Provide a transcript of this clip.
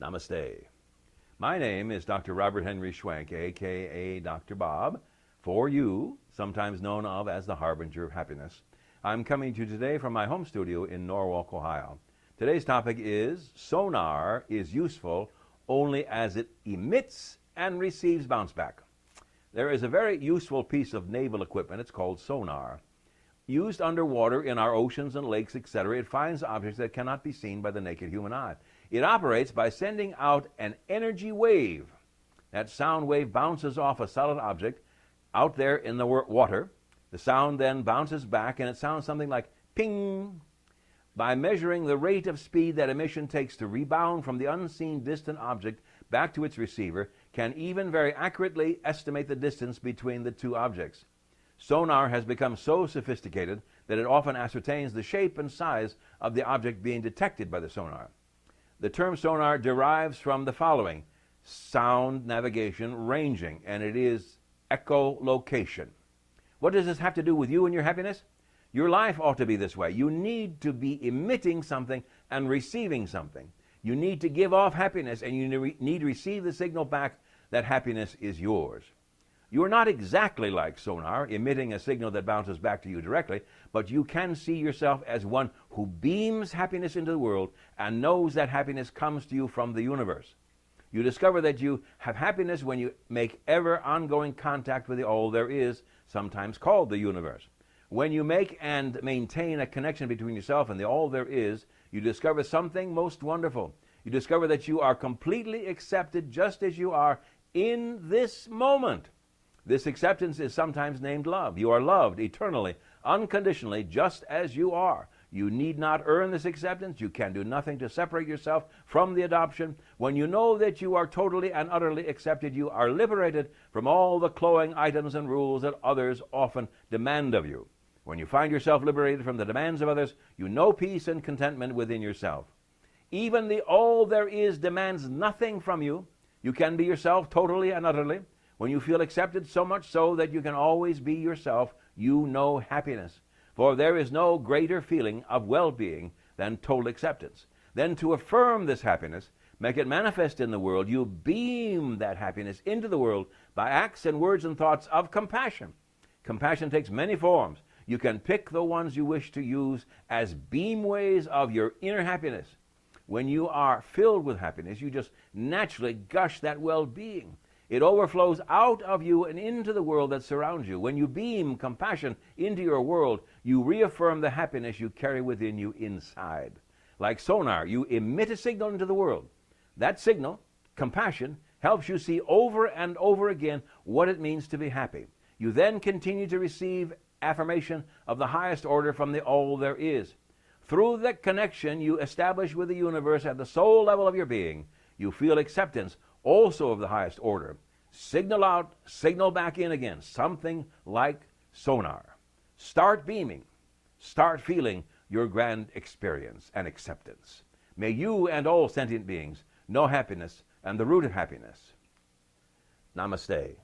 Namaste. My name is Dr. Robert Henry Schwenk, a.k.a. Dr. Bob, for you, sometimes known of as the Harbinger of Happiness. I'm coming to you today from my home studio in Norwalk, Ohio. Today's topic is Sonar is useful only as it emits and receives bounce back. There is a very useful piece of naval equipment. It's called sonar. Used underwater in our oceans and lakes, etc., it finds objects that cannot be seen by the naked human eye. It operates by sending out an energy wave. That sound wave bounces off a solid object out there in the water. The sound then bounces back, and it sounds something like ping. By measuring the rate of speed that emission takes to rebound from the unseen distant object back to its receiver, can even very accurately estimate the distance between the two objects. Sonar has become so sophisticated that it often ascertains the shape and size of the object being detected by the sonar. The term sonar derives from the following: sound navigation, ranging, and it is echolocation. What does this have to do with you and your happiness? Your life ought to be this way. You need to be emitting something and receiving something. You need to give off happiness, and you need to receive the signal back that happiness is yours. You are not exactly like sonar, emitting a signal that bounces back to you directly, but you can see yourself as one who beams happiness into the world and knows that happiness comes to you from the universe. You discover that you have happiness when you make ever ongoing contact with the all there is, sometimes called the universe. When you make and maintain a connection between yourself and the all there is, you discover something most wonderful. You discover that you are completely accepted just as you are in this moment. This acceptance is sometimes named love. You are loved eternally, unconditionally, just as you are. You need not earn this acceptance. You can do nothing to separate yourself from the adoption. When you know that you are totally and utterly accepted, you are liberated from all the cloying items and rules that others often demand of you. When you find yourself liberated from the demands of others, you know peace and contentment within yourself. Even the all there is demands nothing from you. You can be yourself totally and utterly. When you feel accepted so much so that you can always be yourself, you know happiness. For there is no greater feeling of well-being than total acceptance. Then to affirm this happiness, make it manifest in the world, you beam that happiness into the world by acts and words and thoughts of compassion. Compassion takes many forms. You can pick the ones you wish to use as beamways of your inner happiness. When you are filled with happiness, you just naturally gush that well-being. It overflows out of you and into the world that surrounds you. When you beam compassion into your world, you reaffirm the happiness you carry within you inside. Like sonar, you emit a signal into the world. That signal, compassion, helps you see over and over again what it means to be happy. You then continue to receive affirmation of the highest order from the all there is. Through the connection you establish with the universe at the soul level of your being, you feel acceptance also of the highest order. Signal out, signal back in again, something like sonar. Start beaming. Start feeling your grand experience and acceptance. May you and all sentient beings know happiness and the root of happiness. Namaste.